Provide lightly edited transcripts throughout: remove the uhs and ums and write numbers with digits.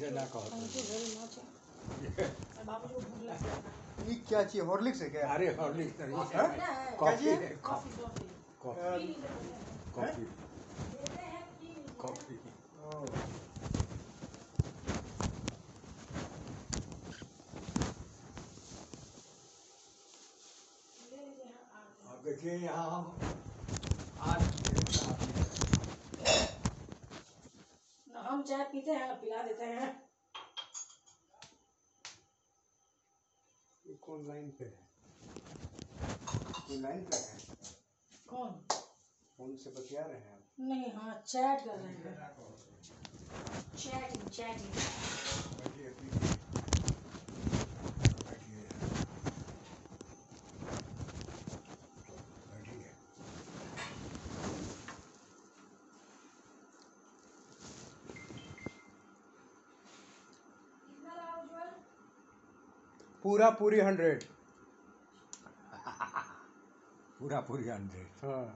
ऐसे ना कहो ये क्या चाहिए? हॉर्लिक्स है क्या? अरे हॉर्लिक्स नहीं क्या कॉफी चाहिए? है कॉफी कॉफी कॉफी अब देखिए यहाँ हम आज हम चाय पीते हैं, पिला देते हैं। कौन लाइन पे है? कोई लाइन पे है? कौन? फोन से बतिया रहे हैं आप? नहीं, हाँ चैट कर रहे हैं। Chatting chatting. बैठिए बैठिए बैठिए पूरा पूरी 100। पूरा पूरी 100। हाँ।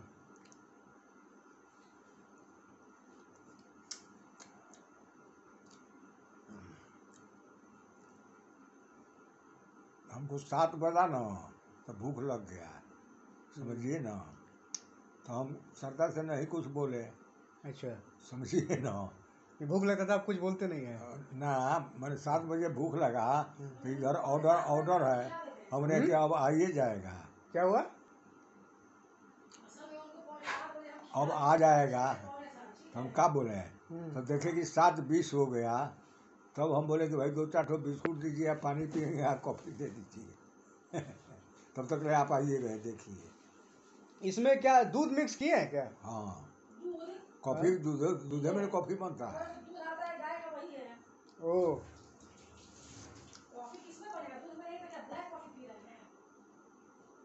हमको 7 बजा ना तो भूख लग गया, समझिए ना। तो हम सरकार से नहीं कुछ बोले, अच्छा, समझिए ना। ये भूख लगा था, आप कुछ बोलते नहीं है? ना मैंने 7 बजे भूख लगा तो इधर ऑर्डर ऑर्डर है, हमने कि अब आइए जाएगा, क्या हुआ? अब आ जाएगा। तो हम क्या बोले, तो देखे कि 7:20 हो गया। तब हम बोले कि भाई 2-4 ठो बिस्कुट दीजिए, आप पानी पिएंगे, आप कॉफ़ी दे दीजिए। तब तक ले आप आइए गए, देखिए। इसमें क्या दूध मिक्स किए हैं क्या? हाँ, कॉफ़ी दूधे में कॉफ़ी बनता है। दूध आता है गाय का, वही है। ओ, कॉफी किसमें बनेगा? दूध में नहीं बनेगा, ब्लैक कॉफी पी रहे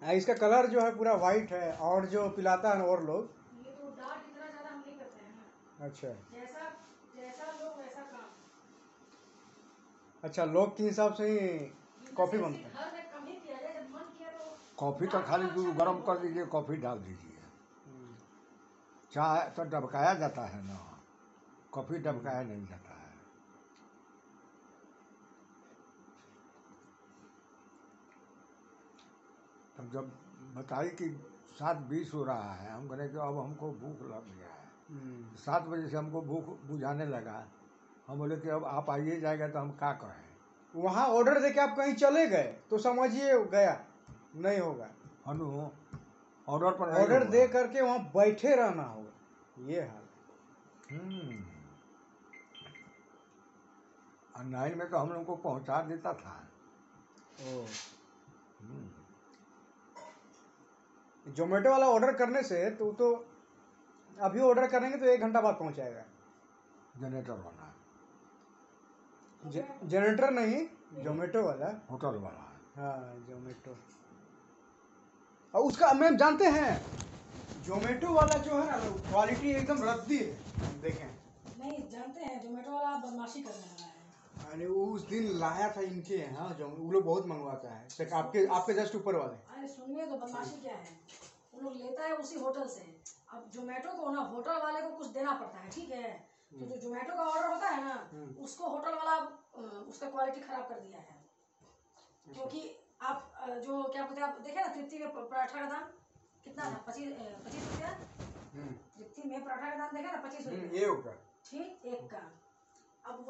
हैं। इसका कलर जो है पूरा वाइट है, और जो पिलाता है और लोग। ये तो डार्क इतना ज्यादा हम नहीं करते हैं। अच्छा जैसा जैसा लोग वैसा काम। अच्छा, लोग के हिसाब से ही कॉफ़ी बनता है। घर में कम ही किया जाए, जब मन किया तो कॉफ़ी तो खाली दूध गर्म कर दीजिए, कॉफ़ी डाल दीजिए। चाय तो डबकाया जाता है ना, कॉफ़ी डबकाया नहीं जाता है। तब जब बताई कि 7:20 हो रहा है, हम कहें कि अब हमको भूख लग गया है। 7 बजे से हमको भूख बुझाने लगा। हम बोले कि अब आप आइए जाएगा तो हम क्या करें। वहाँ ऑर्डर दे के आप कहीं चले गए तो समझिए गया नहीं होगा। हनु ऑर्डर पर ऑर्डर दे करके वहाँ बैठे रहना होगा, ये हाल। और 9 में तो हम लोग को पहुँचा देता था। ओ, जोमेटो वाला ऑर्डर करने से तो अभी ऑर्डर करेंगे तो 1 घंटा बाद पहुँचाएगा। जनरेटर वाला, जनरेटर नहीं, जोमेटो वाला, होटल वाला। हाँ जोमेटो। और उसका मैम जानते हैं, जोमेटो वाला जो है ना, क्वालिटी एकदम रद्दी है। देखें, नहीं जानते हैं, जोमेटो वाला बदमाशी करने लगा है। अरे वो उस दिन लाया था इनके यहाँ, जो वो लोग बहुत मंगवाता है। आपके जस्ट ऊपर वाले। अरे सुनिए तो, बदमाशी क्या है, वो लोग लेता है उसी होटल से। अब जोमेटो को ना होटल वाले को कुछ देना पड़ता है, ठीक है। तो जो जोमेटो का ऑर्डर होता है ना, उसको होटल वाला उसका क्वालिटी खराब कर दिया है। क्योंकि आप जो क्या बोलते हैं, आप देखे ना तृप्ति में पराठा का दाम कितना था? 25 रुपया। तृप्ति में पराठा का दाम देखा ना, 25 रुपया, ठीक, एक का। अब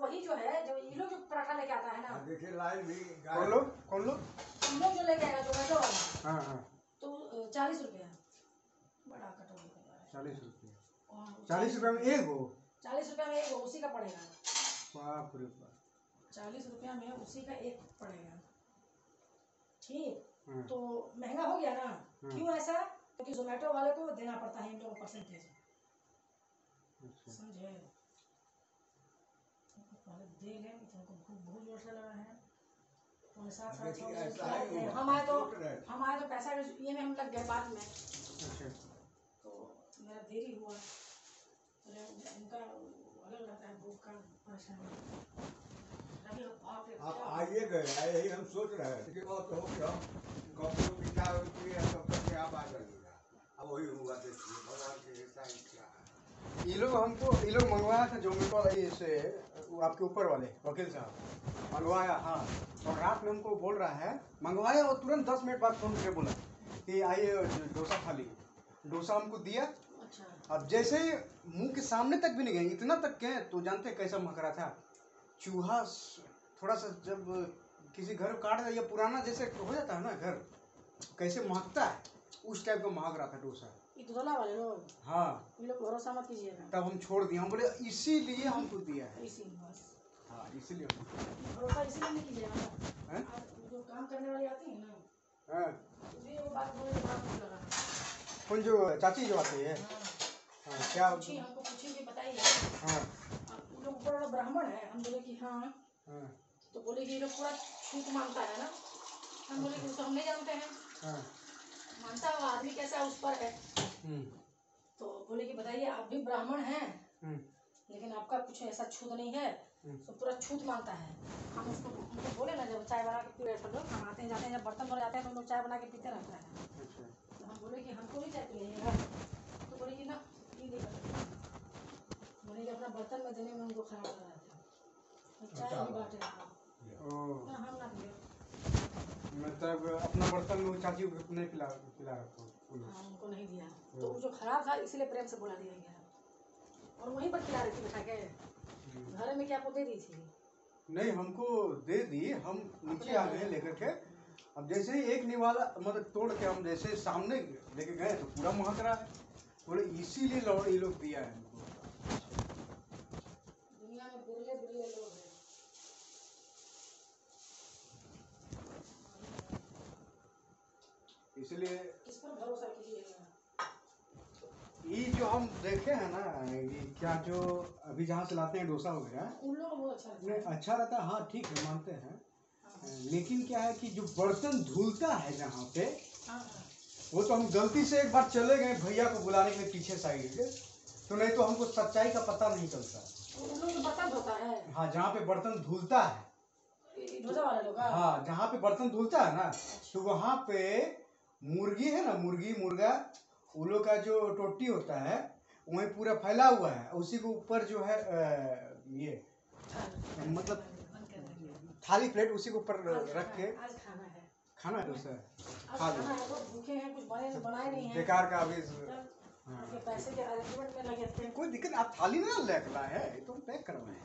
वही जो है, जो ये लोग जो पराठा लेके आता है ना, देखिए लाइव भी कौन लोग इन लोग जो लेके आएगा जोमेटो वाला, हाँ, तो 40 रुपया बड़ा कटोरी का। 40 रुपये 40 रुपये में एक हो? 40 रुपया में एक हो, उसी का पड़ेगा। बाप रे बाप, 40 रुपया में उसी का एक पड़ेगा, ठीक। तो महंगा हो गया ना। क्यों ऐसा? क्योंकि जोमेटो वाले को देना पड़ता है इन लोगों को परसेंटेज, समझे। पहले दे लें तो हमको भूख बहुत जोर से लगा है। 7:30 हम आए तो पैसा ये में हम लग गए बाद में। अच्छा, तो मेरा देरी हुआ। उनका अलग रहता है भूख का परेशानी। आप आइए गए, यही हम सोच रहे थे कि बहुत हो गया, कॉफी मीठा तब तक आप आ जाइएगा। अब वही हुआ, देखिए भगवान की ऐसा इच्छा है। ये लोग मंगवाया था जोमेटो वाला से वो आपके ऊपर वाले वकील साहब मंगवाया, हाँ। और रात में हमको बोल रहा है मंगवाया, और तुरंत 10 मिनट बाद फोन करके बोला कि आइए डोसा खा लीजिए। डोसा हमको दिया। अच्छा। अब जैसे मुंह के सामने तक भी नहीं गए, इतना तक गए तो जानते हैं कैसा महक रहा था? चूहा थोड़ा सा जब किसी घर काट या पुराना जैसे हो जाता है ना घर, कैसे महकता है, उस टाइप का महक रहा था डोसा। ये दुधला वाले लोग, हाँ, ये लोग भरोसा मत कीजिएगा। तब हम छोड़ दिए, हम बोले इसीलिए हमको दिया है। इसी बस, हाँ, इसीलिए। भरोसा इसीलिए नहीं कीजिएगा ना। हैं? आज जो काम करने वाली आती है ना, हाँ, मुझे वो बात बोलने के बाद मुझे लगा। कौन जो चाची जो आती है? हाँ, क्या? पूछी, हमको पूछी कि बताइए। हाँ, वो लोग ऊपर वाला ब्राह्मण है, हम बोले कि हाँ। हाँ, तो बोले कि ये लोग पूरा छूत मानता है ना। हम बोले कि उसको हम नहीं जानते हैं, हाँ, मानता हुआ आदमी कैसा उस पर है। तो बोले कि बताइए, आप भी ब्राह्मण हैं लेकिन आपका कुछ ऐसा छूत नहीं है, तो पूरा छूत मानता है। हम उसको उनको बोले ना, जब चाय बना के पी रहे सब लोग, हम आते हैं जाते हैं, जब बर्तन धोने जाते हैं तो हम लोग चाय बना के पीते रहता है। तो हम बोले कि हमको नहीं चाय पिलाइएगा, तो बोले कि ना ये नहीं कर सकते। बोले कि अपना बर्तन में देने में उनको खराब कर रहा था, चाय भी बांटे रहा। हम ना पिए, मतलब अपना बर्तन में वो चाची को नहीं पिला रहा था। हाँ, उनको नहीं दिया। तो वो जो खराब था इसलिए प्रेम से बुला दिया गया, और वहीं पर खिला रही थी बैठा के। घर में क्या आपको दे दी थी? नहीं, हमको दे दी, हम नीचे आ गए लेकर के। अब जैसे ही एक निवाला मतलब तोड़ के हम जैसे सामने लेके गए तो पूरा महक रहा है। बोले इसीलिए ये लोग दिया है हमको। दुनिया में बिरले बिरले लोग हैं। इसलिए किस पर भरोसा कीजिएगा? ये जो हम देखे हैं ना, ये क्या जो अभी जहाँ से लाते हैं डोसा वगैरह, उन लोगों को बहुत अच्छा लगता नहीं है। अच्छा रहता है, हाँ ठीक है, मानते हैं। लेकिन क्या है कि जो बर्तन धुलता है जहाँ पे, हाँ, वो तो हम गलती से एक बार चले गए भैया को बुलाने के लिए पीछे साइड के, तो नहीं तो हमको सच्चाई का पता नहीं चलता। उन लोग को बर्तन धोता है। हाँ, जहाँ पे बर्तन धुलता है, डोसा वाले लोग। हाँ, जहाँ पे बर्तन धुलता है ना, तो वहाँ पे मुर्गी है ना, मुर्गी मुर्गा, उन लोग का जो टोटी होता है वहीं पूरा फैला हुआ है, उसी के ऊपर जो है ये मतलब थाली प्लेट उसी के ऊपर रख के आज खाना है, खाना है डोसा। आज खा खाना लो, है, तो भूखे हैं, कुछ बनाए नहीं हैं। बेकार का अभी आपके पैसे के अरेंजमेंट में लगे थे। कोई दिक्कत, आप थाली ना लेकर लाए हैं, ये तो हम पैक करवाए हैं।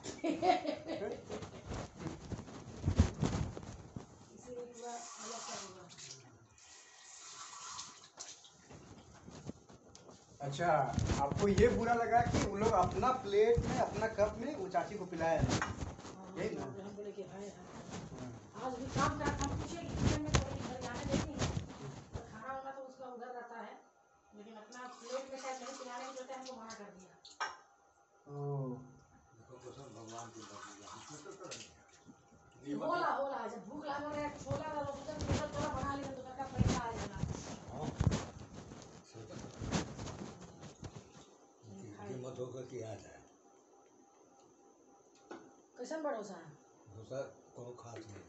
इसीलिए पूरा अलग सा होगा। अच्छा, आपको ये बुरा लगा कि वो लोग अपना प्लेट में अपना कप में वो चाची को पिलाया है, यही ना? हम बोले कि भाई आज भी काम करा, हम पूछे कि किचन में थोड़ी घर जाने देती हैं, तो खाना वाना तो उसका उधर रहता है, लेकिन अपना प्लेट में शायद नहीं पिलाने के चलते हमको मना कर दिया। होला जब भूख लागल रहे, छोला वाला सोचल कि थोड़ा बना ली तो का पैसा आ जाएगा। कीमत होकर कि आ जाए कैसन भरोसा है? डोसा कोनो खास नहीं है।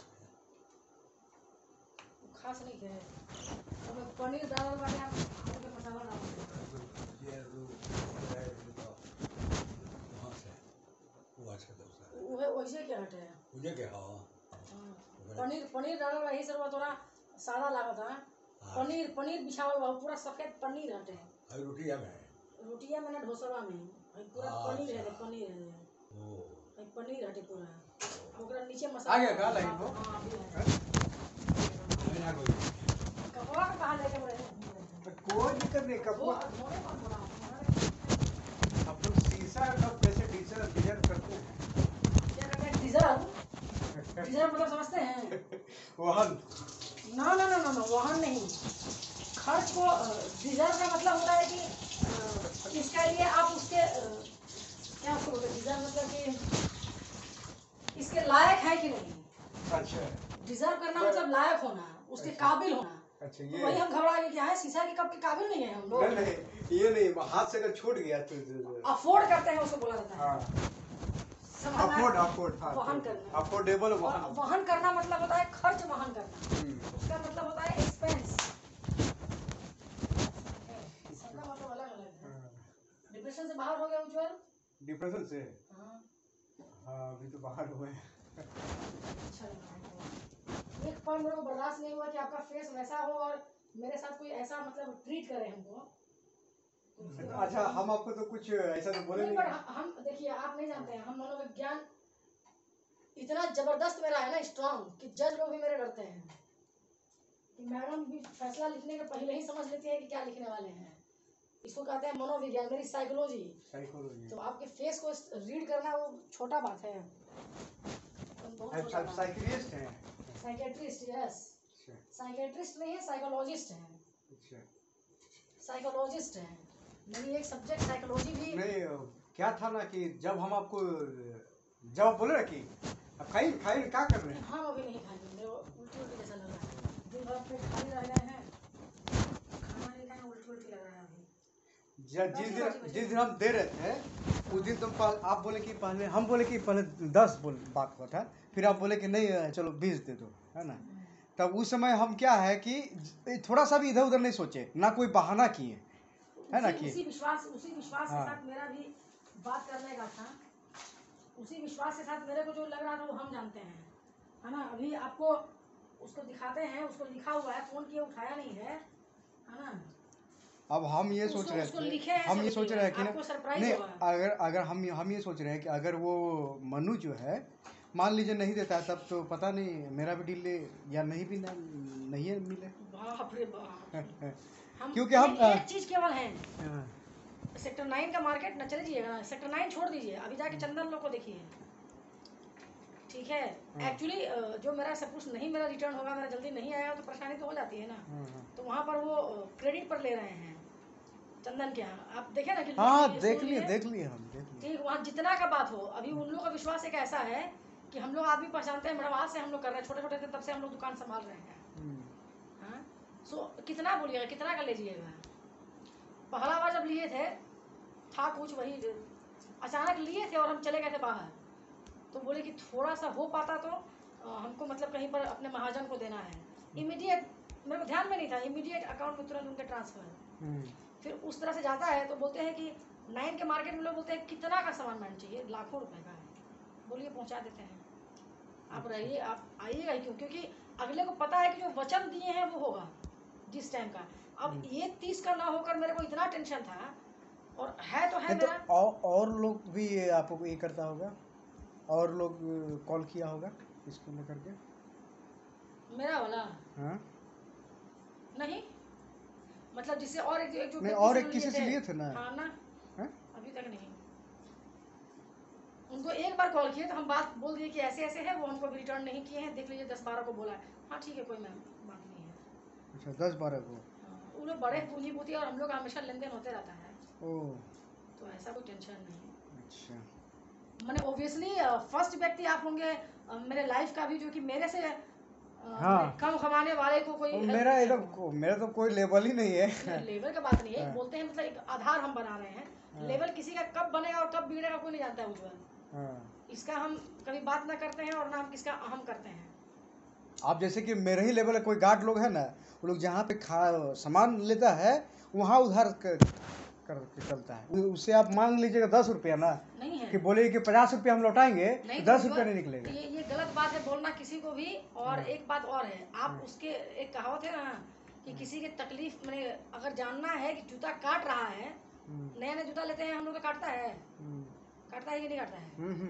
खास नहीं है, तो पनीर डालल वाले आप आलू के मसाला डाल ये लोग वहाँ से वो अच्छा डोसा है। वो वैसे क्या हटे है? मुझे क्या हाँ पनीर डालल वही से थोड़ा सादा लागत है। पनीर बिछावल बा, पूरा सफेद पनीर हटे है। अभी रोटिया में है, रोटिया में ना डोसवा में पूरा पनीर है, पनीर है, वो पनीर हटे पूरा। ओकरा नीचे आ मसाला गया का लाइन को? हाँ, अभी है। नहीं आ गई। कपड़ा का कहाँ लेके बड़े कोई दिक्कत नहीं, कब वो धोने पर बोला आप लोग शीशा कब कैसे डीजल करते हैं? क्या कहते हैं? डीजल मतलब समझते हैं? वाहन ना ना ना ना ना, वाहन नहीं। खर्च को डीजल का मतलब होता है कि इसके लिए आप उसके क्या उसको बोलते हैं? डीजल मतलब कि इसके लायक है कि नहीं। अच्छा, डिजर्व करना मतलब लायक होना, उसके काबिल होना। अच्छा, तो ये वही हम घबरा गए कि हाँ शीशा के कप के काबिल नहीं है हम लोग। नहीं, ये नहीं, हाथ से अगर छूट गया तो अफोर्ड करते हैं उसको बोला जाता है। हाँ, समझना है? अफोर्ड हाँ, वहन करना। अफोर्डेबल और वाहन। वहन करना मतलब होता है खर्च वहन करना, उसका मतलब होता है एक्सपेंस। सबका मतलब अलग अलग है। डिप्रेशन से बाहर हो गया उज्जवल? डिप्रेशन से हाँ। हाँ अभी तो बाहर हुए हैं। अच्छा लगा हमको। एक पल मेरे को बर्दाश्त नहीं हुआ कि आपका फेस वैसा हो और मेरे साथ कोई ऐसा मतलब ट्रीट करे हमको। तो उसके बाद अच्छा हम आपको तो कुछ ऐसा तो बोले नहीं, नहीं। पर हम देखिए, आप नहीं जानते हैं, हम मनोविज्ञान इतना जबरदस्त मेरा है ना, स्ट्रांग, कि जज लोग भी मेरे डरते हैं कि मैडम भी फैसला लिखने के पहले ही समझ लेती है कि क्या लिखने वाले हैं। इसको कहते हैं मनोविज्ञान, मेरी साइकोलॉजी। साइकोलॉजी। तो आपके फेस को रीड करना वो छोटा बात है, बहुत छोटा आप बात है। साइकिलिस्ट हैं? Psychiatrist, yes. अच्छा साइकेट्रिस्ट नहीं है, साइकोलॉजिस्ट है। अच्छा। साइकोलॉजिस्ट है, मेरी एक सब्जेक्ट साइकोलॉजी भी। नहीं क्या था ना कि जब हम आपको जब आप बोले ना कि अब खाइए खाइए क्या कर रहे हैं। हम अभी नहीं खाएंगे, मेरे को उल्टी उल्टी जैसा लग रहा है, दिन भर पेट खाली रह गए हैं, खाना नहीं खाए, उल्टी उल्टी लग रहा है अभी। जिस दिन हम दे रहे थे उस दिन तुम आप बोले कि पहले, हम बोले कि पहले 10 बात हुआ था, फिर आप बोले कि नहीं चलो 20 दे दो, है ना। तब उस समय हम क्या है कि थोड़ा सा भी इधर उधर नहीं सोचे, ना कोई बहाना किए, है ना कि उसी विश्वास के हाँ। साथ मेरा भी बात करने का था। उसी विश्वास के साथ मेरे को जो लग रहा था वो हम जानते हैं, है ना। अभी आपको उसको दिखाते हैं, उसको लिखा हुआ है, फोन किए उठाया नहीं है ना। अब हम ये सोच रहे थे, हम ये सोच रहे हैं कि नहीं, अगर हम ये सोच रहे हैं कि अगर वो मनु जो है मान लीजिए नहीं देता है, तब तो पता नहीं मेरा भी डील या नहीं भी नहीं है मिले। बाप रे बाप। क्योंकि हम एक चीज केवल है, सेक्टर 9 का मार्केट न चले जाइएगा ना, सेक्टर 9 छोड़ दीजिए, अभी जाके चंदन लोग को देखिए, ठीक है। एक्चुअली जो मेरा सब कुछ नहीं मेरा रिटर्न होगा, मेरा जल्दी नहीं आएगा तो परेशानी तो हो जाती है ना। तो वहाँ पर वो क्रेडिट पर ले रहे हैं चंदन के यहाँ, आप देखे ना कि हाँ देख लिए हम देख लिए। ठीक, वहाँ जितना का बात हो, अभी उन लोगों का विश्वास एक ऐसा है कि हम लोग आदमी पहचानते हैं, मैडम आज से हम लोग कर रहे हैं, छोटे छोटे थे तब से हम लोग दुकान संभाल रहे हैं। हाँ, सो कितना बोलिएगा, कितना का लीजिएगा। पहला बार जब लिए थे था कुछ वही, अचानक लिए थे और हम चले गए थे बाहर, तो बोले कि थोड़ा सा हो पाता तो हमको मतलब कहीं पर अपने महाजन को देना है, इमीडिएट, मेरे को ध्यान में नहीं था, इमीडिएट अकाउंट में तुरंत उनके ट्रांसफर। फिर उस तरह से जाता है तो बोलते हैं कि 9 के मार्केट में लोग बोलते हैं कितना का सामान मैम चाहिए, लाखों रुपए का है, बोलिए पहुंचा देते हैं। आप रहिए, आप आइएगा ही क्यों, क्योंकि अगले को पता है कि जो वचन दिए हैं वो होगा जिस टाइम का। अब ये 30 का ना होकर मेरे को इतना टेंशन था, और है तो है मेरा। तो और लोग भी आपको ये करता होगा, और लोग कॉल किया होगा इसको लेकर के मेरा वाला हाँ? नहीं, मतलब जिससे और एक जो नहीं, और एक किसी से लिए थे ना। हाँ ना हाँ? अभी तक नहीं। उनको एक बार कॉल किए तो हम बात बोल दिए कि ऐसे ऐसे है, वो हमको रिटर्न नहीं किए हैं, देख लीजिए 10-12 को बोला है। हाँ ठीक है, कोई मैम बात नहीं है। अच्छा 10-12 को। वो लोग बड़े पूंजीपति और हम लोग हमेशा लेन देन होते रहता है, ओह तो ऐसा कोई टेंशन नहीं। अच्छा, मैंने ऑब्वियसली फर्स्ट व्यक्ति आप होंगे मेरे लाइफ का भी जो कि मेरे से हाँ। कम कमाने वाले को कोई मेरा एकदम, मेरा तो कोई लेवल ही नहीं है। लेवल का बात नहीं है, हाँ। बोलते हैं मतलब एक आधार हम बना रहे हैं। हाँ। लेवल किसी का कब बनेगा और कब बिगड़ेगा कोई नहीं जानता है उज्जवल। हाँ। इसका हम कभी बात ना करते हैं और ना हम किसका अहम करते हैं। आप जैसे कि मेरे ही लेवल कोई गार्ड लोग है ना, वो लोग जहाँ पे सामान लेता है वहाँ उधार करके चलता है, उससे आप मांग लीजिएगा 10 रुपया ना, नहीं है कि बोले कि 50 रुपया हम लौटाएंगे, नहीं, तो 10 रुपया नहीं निकलेगा। ये गलत बात है बोलना किसी को भी। और एक बात और है, आप उसके एक कहावत है ना कि किसी की तकलीफ में अगर जानना है कि जूता काट रहा है, नया नया जूता लेते हैं हम लोग तो काटता है, काटता है कि नहीं काटता है?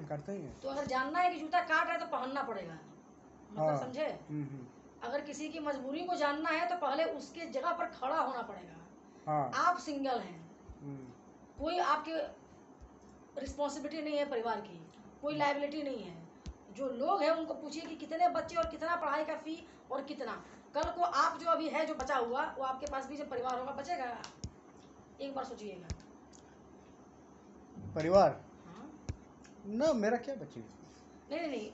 काटता ही है। तो अगर जानना है कि जूता काट रहा है तो पहनना पड़ेगा, मतलब समझे। अगर किसी की मजबूरी को जानना है तो पहले उसके जगह पर खड़ा होना पड़ेगा। आप सिंगल हैं, कोई आपके रिस्पॉन्सिबिलिटी नहीं है परिवार की, कोई लायबिलिटी नहीं है। जो लोग हैं उनको पूछिए कि कितने बच्चे और कितना पढ़ाई का फी और कितना, कल को आप जो अभी है जो बचा हुआ वो आपके पास भी जब परिवार होगा बचेगा, एक बार सोचिएगा। परिवार हाँ? ना, मेरा क्या बचेगा। नहीं,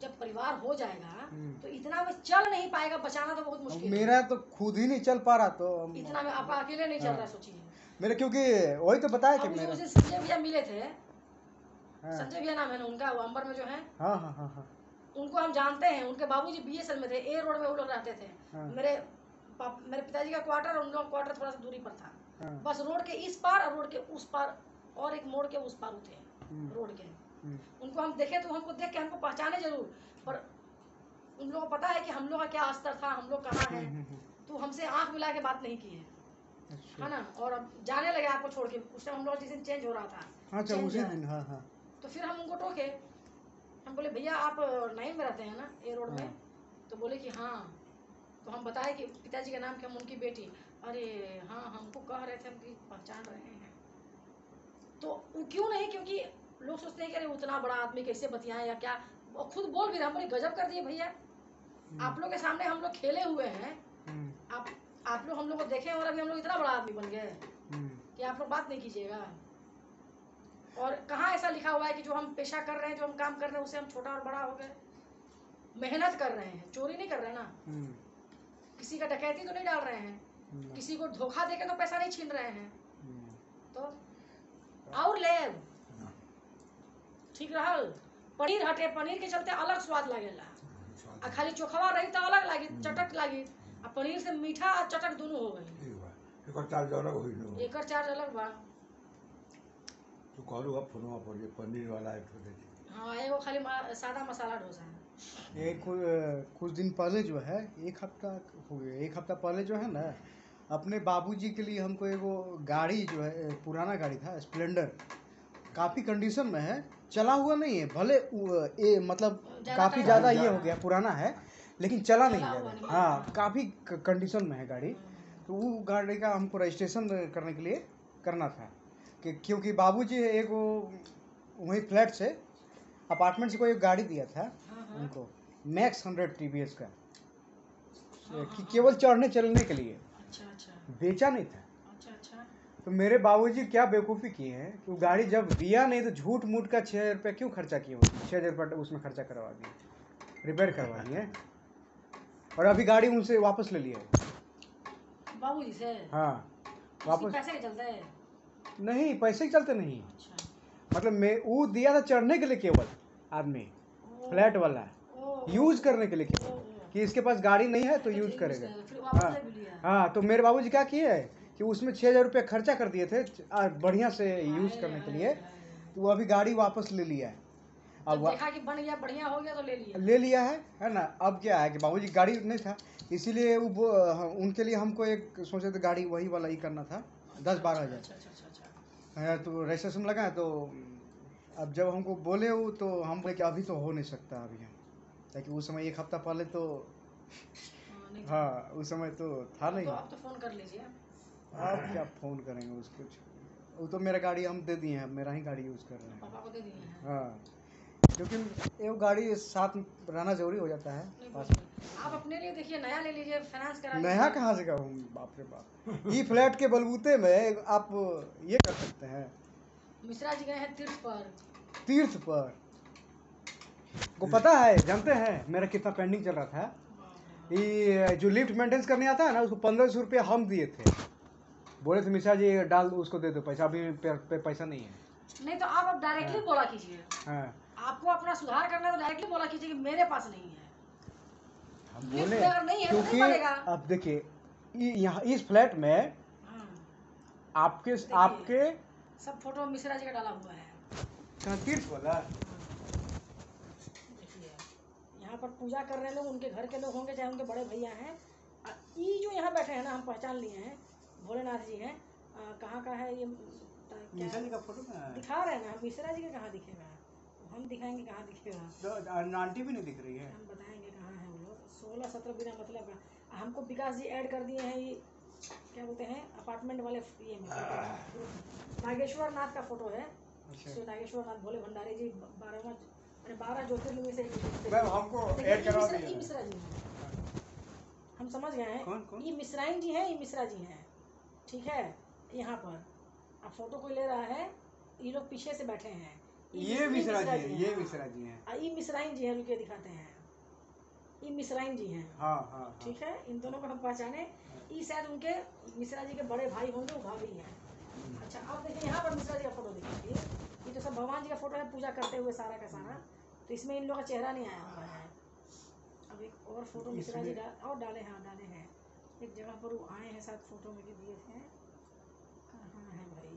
जब परिवार हो जाएगा तो इतना में चल नहीं पाएगा, बचाना तो बहुत मुश्किल है। मेरा तो खुद ही नहीं चल पा रहा, तो इतना में आप अकेले नहीं चल रहा, सोचिए। मेरे क्योंकि वही तो बताया कि मेरा संजय भैया मिले थे, संजय भैया नाम है ना उनका, वो अंबर में जो है। हाँ। उनको हम जानते हैं, उनके बाबूजी बीएसएल में थे, ए रोड में वो लोग रहते थे। मेरे पिताजी का क्वार्टर और उन लोगों का क्वार्टर थोड़ा सा दूरी पर था। बस रोड के इस पार और रोड के उस पार, और एक मोड़ के उस पार थे रोड के। उनको हम देखे तो हमको देख के हमको पहचाने जरूर, पर उन लोगों को पता है कि हम लोग का क्या स्तर था, हम लोग कहाँ हैं, तो हमसे आंख मिला के बात नहीं की है। अच्छा। है ना। और अब जाने लगे आपको छोड़ के, उस टाइम हम लोग जिस दिन चेंज हो रहा था, अच्छा, change उसी है। दिन। हाँ हाँ। तो फिर हम उनको टोके, हम बोले भैया आप नाइन में रहते हैं ना, ए रोड में? तो बोले कि हाँ। तो हम बताए कि पिताजी का नाम क्या, हम उनकी बेटी। अरे हाँ, हमको कह रहे थे हम कि पहचान रहे हैं। तो क्यों नहीं, क्योंकि लोग सोचते हैं कि अरे उतना बड़ा आदमी कैसे बतियाए या क्या, और खुद बोल भी रहे, हम बोले गजब कर दिए भैया, आप लोग के सामने हम लोग खेले हुए हैं, आप लोग हम लोग को देखे और अभी हम लोग इतना बड़ा आदमी बन गए कि आप लोग बात नहीं कीजिएगा। और कहाँ ऐसा लिखा हुआ है कि जो हम पेशा कर रहे हैं, जो हम काम कर रहे हैं, उससे हम छोटा और बड़ा हो गए? मेहनत कर रहे हैं, चोरी नहीं कर रहे ना, किसी का डकैती तो नहीं डाल रहे हैं, किसी को धोखा देके तो पैसा नहीं छीन रहे हैं, तो और ले ठीक रहल। पनीर हटे, पनीर के चलते अलग स्वाद लगेला, आ खाली चोखवा रही तो अलग लागी, चटक लागी, आ पनीर से मीठा और चटक दोनों हो गई, एकर चार्ज अलग होई न। एकर चार्ज अलग बा। तो कहलू अब फोनवा पर जे पनीर वाला एक ठो दे दी। हाँ, एगो खाली सादा मसाला डोसा है। ये कुछ दिन पहले जो है, एक हफ्ता हो गया, एक हफ्ता पहले जो है ना, अपने बाबूजी के लिए हमको एगो गाड़ी जो है, पुराना गाड़ी था स्प्लेंडर, काफ़ी कंडीशन में है, चला हुआ नहीं है, भले मतलब काफ़ी ज़्यादा ये हो गया, पुराना है लेकिन चला नहीं ज़्यादा। हाँ, काफ़ी कंडीशन में है गाड़ी। तो वो गाड़ी का हमको रजिस्ट्रेशन करने के लिए करना था, कि क्योंकि बाबूजी एक वो वहीं फ्लैट से अपार्टमेंट से कोई एक गाड़ी दिया था उनको, मैक्स 100 TVS का, कि केवल चढ़ने चलने के लिए, बेचा नहीं था। तो मेरे बाबूजी क्या बेवकूफ़ी किए हैं कि वो गाड़ी जब दिया नहीं तो झूठ मूठ का 6,000 रुपये क्यों खर्चा किए, 6,000 रुपये उसमें खर्चा करवा दिए, रिपेयर करवा दिए, और अभी गाड़ी उनसे वापस ले लिया बाबूजी से। हाँ, वापस। पैसे के चलते है? नहीं, पैसे के चलते नहीं, अच्छा। मतलब मैं वो दिया था चढ़ने के लिए, केवल आदमी फ्लैट वाला यूज़ करने के लिए, केवल कि इसके पास गाड़ी नहीं है तो यूज़ करेगा। हाँ हाँ, तो मेरे बाबूजी क्या किए है कि उसमें 6,000 रुपये खर्चा कर दिए थे बढ़िया से यूज़ करने के लिए, तो वो अभी गाड़ी वापस ले लिया है। अब देखा कि बन गया, बढ़िया हो गया तो ले लिया है ना। अब क्या है कि बाबूजी गाड़ी नहीं था, इसीलिए वो उनके लिए हमको एक सोचे थे गाड़ी वही वाला ही करना था, 10-12 हज़ार। तो रजिस्ट्रेशन लगाए, तो अब जब हमको बोले वो, तो हम बोले कि अभी तो हो नहीं सकता अभी, ताकि उस समय एक हफ्ता पहले तो हाँ, उस समय तो था नहीं। तो आप तो फ़ोन कर लीजिए। अब क्या फ़ोन करेंगे उसको, वो तो मेरा गाड़ी हम दे दिए हैं, मेरा ही गाड़ी यूज़ कर रहे हैं। पापा को दे दिए हैं। हाँ, लेकिन ये गाड़ी साथ में रहना जरूरी हो जाता है। आप अपने लिए देखिए, नया ले लीजिए, फाइनेंस करा लीजिए। नया कहाँ से कहूँ, बाप रे बाप, ई फ्लैट के बलबूते में आप ये कर सकते हैं। मिश्रा जी गए हैं तीर्थ पर को पता है, जानते हैं मेरा कितना पेंडिंग चल रहा था। ये जो लिफ्ट मेंटेनेंस करने आता है ना, उसको 1,500 रुपये हम दिए थे, बोले थे मिश्रा जी डाल उसको दे दो पैसा, अभी पैसा नहीं है। नहीं तो आप अब डायरेक्टली बोला कीजिए। हाँ, आपको अपना सुधार करना है तो डायरेक्टली बोला कीजिए कि मेरे पास नहीं है। हम लिफ्ट बोले अगर नहीं है तो नहीं क्योंकि बनेगा। अब देखिए यहाँ इस फ्लैट में आपके सब फोटो मिश्रा जी का डाला हुआ है। कहाँ, तीर्थ वाला? देखिए, यहाँ पर पूजा कर रहे हैं लोग, उनके घर के लोग होंगे, चाहे उनके बड़े भैया हैं। ये जो यहाँ बैठे हैं ना, हम पहचान लिए हैं, भोलेनाथ जी हैं। कहाँ का है ये, मिश्रा जी का फोटो दिखा रहे हैं ना, मिश्रा जी का कहाँ दिखेगा, हम दिखाएंगे कहाँ दिखेगा। आंटी भी नहीं दिख रही है, हम बताएंगे कहाँ है वो लोग। 16-17 बिना मतलब का हमको विकास जी ऐड कर दिए हैं, ये क्या बोलते हैं अपार्टमेंट वाले, ये नागेश्वर नाथ का फोटो है। तो नागेश्वर नाथ भोले भंडारी जी 12 ज्योतिर्लिंग से हमको ऐड करवा दिया। मिश्रा जी हैं, हम समझ गए हैं। कौन? ये मिश्राइन जी हैं, ये मिश्रा जी हैं, ठीक है। यहाँ पर अब फोटो कोई ले रहा है, ये लोग पीछे से बैठे हैं। ये मिश्रा जी हैं, ये मिश्रा जी हैं। ये मिश्राइन जी हैं, रुके दिखाते हैं, ये मिश्राइन जी हैं। हाँ, ठीक है, इन दोनों को हम पहचाने। ये शायद उनके मिश्रा जी के बड़े भाई होंगे, वो भाभी हैं। अच्छा, अब देखिए यहाँ पर मिश्रा जी का फोटो देखिए, ये तो सब भगवान जी का फोटो है, पूजा करते हुए सारा का सारा, तो इसमें इन लोगों का चेहरा नहीं आया हुआ है। अब एक और फोटो मिश्रा जी डाले हैं, एक जगह पर वो आए हैं, साथ फोटो में दिए थे, कहाँ है भाई,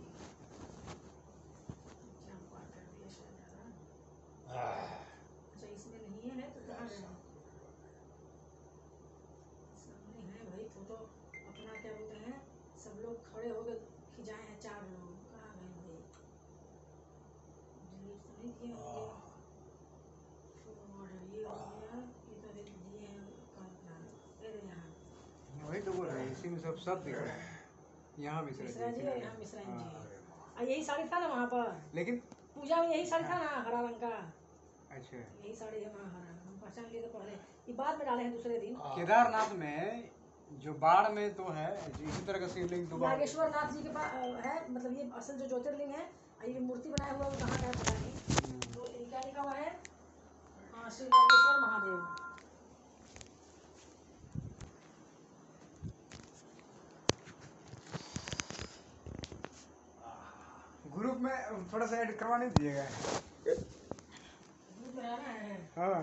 क्या बात कर दिए शायद। अच्छा इसमें नहीं है तो कहाँ है? सामने है भाई फोटो अपना, क्या बोलते हैं, सब लोग खड़े हो गए खिंचाए हैं 4 लोग, कहाँ गए भाई? डिलीट तो नहीं किए होंगे। और ये हो गया, ये तो देख दिए हैं अपना, ये यहाँ वही तो बोल रहे हैं, इसी में सब दिख रहा है। यहाँ मिश्रा मिश्रा जी जी और यहाँ मिश्रा जी। यही साड़ी था ना वहाँ पर लेकिन पूजा में, यही साड़ी था ना हरा रंग का, अच्छा यही साड़ी है वहाँ हरा, हम पहचान लिए तो पहले, ये बाद में डाले हैं दूसरे दिन। केदारनाथ में जो बाढ़ में तो है इसी तरह का शिवलिंग दोबारा नागेश्वर नाथ जी के पास है, मतलब ये असल जो ज्योतिर्लिंग है, ये जो मूर्ति बनाया हुआ है वो कहाँ का है पता नहीं। तो ये क्या लिखा हुआ है? हाँ, श्री नागेश्वर महादेव। ग्रुप में थोड़ा सा ऐड करवा नहीं दिएगा? ग्रुप में रहना है। हाँ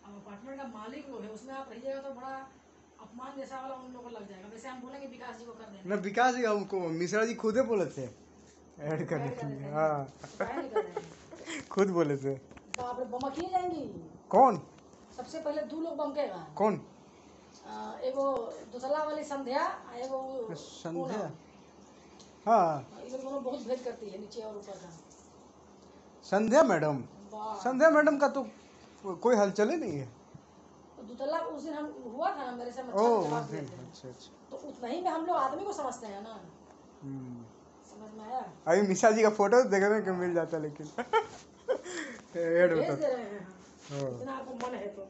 अब अपार्टमेंट का मालिक लोग है, उसमें आप रहिएगा तो बड़ा अपमान जैसा वाला उन लोगों को लग जाएगा। वैसे हम बोलेंगे विकास जी को कर देना। ना विकास जी हमको मिश्रा जी खुद ही बोले थे ऐड करने के लिए। हाँ तो काहे नहीं कर रहे हैं? खुद बोले थे। बाप रे, बम किए जाएंगी। कौन सबसे पहले 2 लोग बमकेगा। कौन? एगो दूसरा वाली संध्या, एगो संध्या। पूनम। हाँ ये लोग दोनों बहुत भेद करती है, नीचे और ऊपर का। संध्या मैडम। वाह। संध्या मैडम का तो कोई हलचल ही नहीं है। तो दूतला उस दिन हम हुआ था ना मेरे से, ओ जवाब दिए थे। अच्छा अच्छा। तो उतना ही में हम लोग आदमी को समझते हैं ना, समझ में आया? अभी मिश्रा जी का फोटो देखने को मिल जाता लेकिन ऐड भेज होता। दे रहे हैं हम, इतना आपको मन है तो।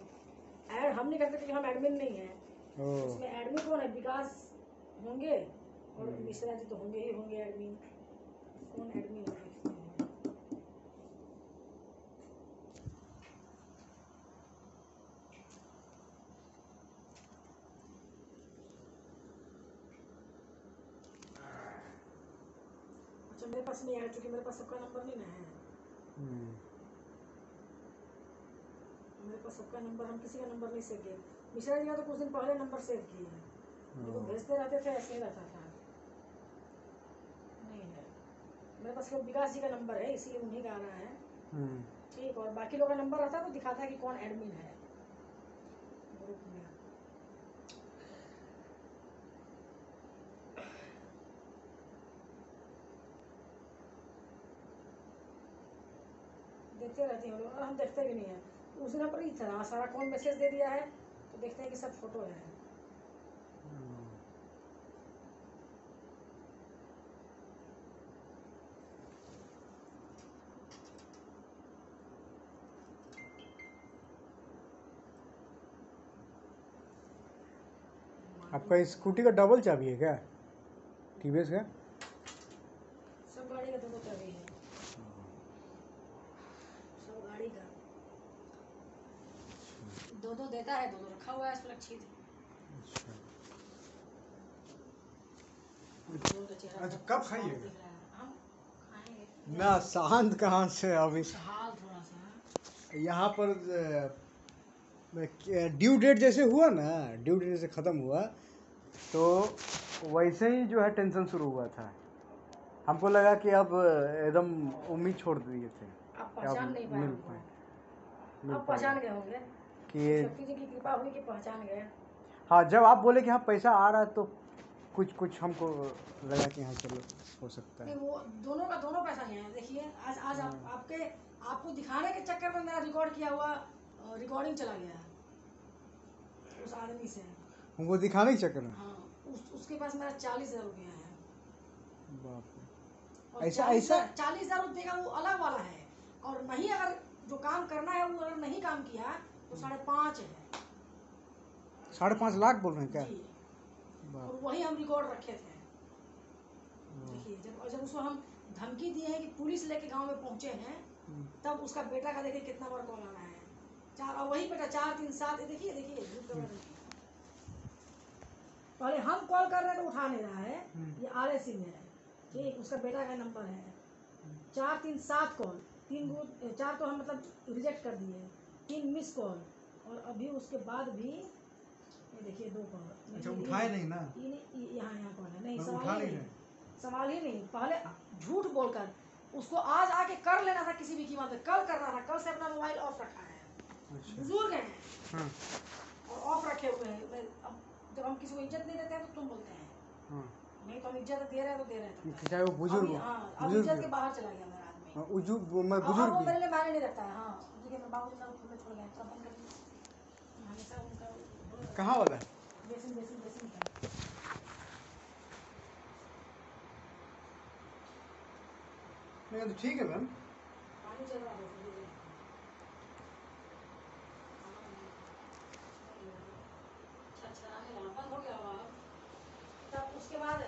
ऐड हम नहीं करते क्योंकि हम एडमिन नहीं है। इसमें एडमिन कौन है? विकास होंगे और मिश्रा जी तो होंगे ही होंगे एडमिन। कौन एडमिन है? अच्छा मेरे पास नहीं आया क्योंकि मेरे पास सबका नंबर नहीं ना है। मेरे पास सबका नंबर, हम किसी का नंबर नहीं सेव किए। मिश्रा जी का तो कुछ दिन पहले नंबर सेव किए हैं, जो भेजते रहते थे ऐसे ही रहता था। नहीं है मेरे पास, केवल विकास जी का नंबर है, इसीलिए उन्हीं का आ रहा है। ठीक, और बाकी लोगों का नंबर रहता है तो दिखाता है कि कौन एडमिन है ग्रुप में। देखते रहते हैं लोग, हम देखते भी नहीं है। उस दिन पर ही था सारा कौन मैसेज दे दिया है, तो देखते हैं कि सब फोटो है। आपका स्कूटी का डबल चाबी है क्या? टीवीएस का? सब गाड़ी का 2 चाबी है, सब गाड़ी का 2 देता है, 2 रखा हुआ है सुरक्षित। अच्छा कब खाइएगा? हम खाएंगे ना शांत कहाँ से अभी हाल थोड़ा सा। यहाँ पर ड्यू डेट जैसे हुआ ना, ड्यू डेट जैसे ख़त्म हुआ तो वैसे ही जो है टेंशन शुरू हुआ था। हमको लगा कि अब एकदम उम्मीद छोड़ दिए थे आप कि पहचान नहीं अब पाए मिल हमको। पाए आप पहचान गए होंगे कि शक्ति जी की कृपा हुई कि पहचान गए। हाँ, जब आप बोले कि हाँ पैसा आ रहा है तो कुछ हमको लगा कि हाँ चलो हो सकता नहीं, है। वो दोनों का दोनों पैसा नहीं आया। देखिए आज आपको दिखाने के चक्कर में मेरा रिकॉर्ड किया हुआ रिकॉर्डिंग चला गया उस आदमी से। हमको दिखाने के चक्कर में? हाँ, उसके पास मेरा 40,000 रुपया है। बाप और रे, ऐसा 40,000 देगा वो अलग वाला है, और नहीं अगर जो काम करना है वो अगर नहीं काम किया तो 5.5 है। 5.5 लाख बोल रहे हैं क्या? जी, और वही हम रिकॉर्ड रखे थे। देखिए जब उसको हम धमकी दिए हैं कि पुलिस लेके गांव में पहुंचे हैं, तब उसका बेटा का देखिए कितना बार कॉल आ रहा है। 4 और वही बेटा 4 3 7 देखिए पहले हम कॉल कर रहे हैं तो उठा नहीं रहा है। ये RSC में है, ठीक, उसका बेटा का नंबर है। 4 3 7 कॉल, 4 तो हम मतलब रिजेक्ट कर दिए, 3 मिस कॉल, और अभी उसके बाद भी ये देखिए 2 कॉल। अच्छा उठाए नहीं ना? यहाँ कॉल है नहीं, उठा नहीं है। सवाल ही नहीं। पहले झूठ बोलकर उसको आज आके कर लेना था किसी भी कीमत पे, कल करना था, कल से अपना मोबाइल ऑफ रखा है। अच्छा। बुजुर्ग हैं हाँ और ऑफ रखे हुए हैं। अब जब हम किसी को इज्जत नहीं देते हैं तो तुम बोलते हैं, हाँ, नहीं तो हम इज्जत दे रहे हैं तो दे रहे हैं। चाहे वो बुजुर्ग हो। हाँ, अब बुजुर्ग इज्जत भी के हो। बाहर चला गया मेरा आदमी। हाँ, मैं अब बुजुर्ग वो भी। मेरे लिए मायने नहीं रखता है। हाँ, देखिए मेरे बाबू जी ना खुले छोड़ गए, तब बंद कर दिया। हमेशा उनका कहाँ वाला है? बेसिन बेसिन बेसिन था। नहीं तो ठीक है मैम। पानी चल रहा है, अच्छा आने लगा, बंद हो गया होगा अब। तब उसके बाद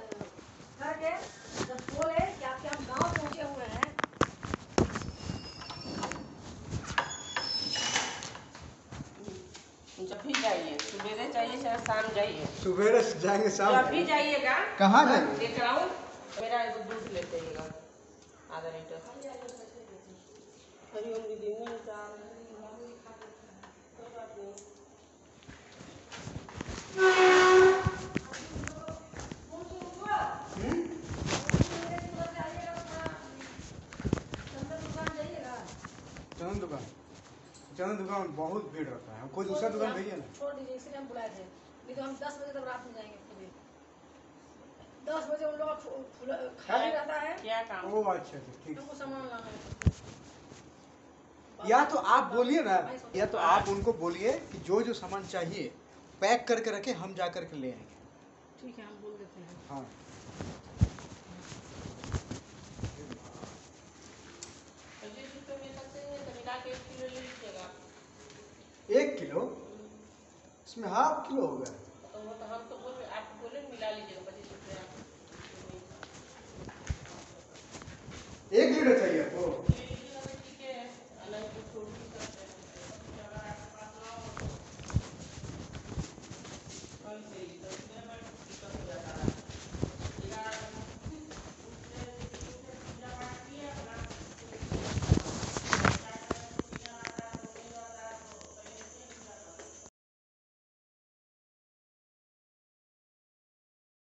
करके जब बोले कि आपके हम गांव पहुंचे हुए हैं, जब भी जाइए, सुबह जाइए चाहे शाम जाइए, सुबह से जाएंगे शाम जब भी जाइएगा कहाँ जाएंगे? देख रहा हूँ मेरा एगो दूध लेते आइएगा आधा लीटर। हरिओम दीदी मिल जाओ, कोई बात नहीं। चंदन दुकान, चंदन दुकान में बहुत भीड़ रहता है, कोई दूसरा दुकान भैया ना। छोड़ दीजिए, इसलिए हम बुलाए थे। नहीं तो हम 10 बजे तक रात में जाएंगे सुबह। 10 बजे उन लोग का खाली रहता है, क्या काम? ओ अच्छा अच्छा ठीक। हमको सामान लाना है। या तो आप बोलिए ना, या तो आप उनको बोलिए कि जो जो सामान चाहिए पैक करके रखे, हम जा करके ले आएंगे। ठीक है, हम बोल देते हैं। हाँ मिला के 1 किलो ले लीजिएगा। 1 किलो, इसमें ½ किलो होगा। तो वो तो हम तो बोले, आप बोले मिला लीजिएगा 25 रुपया।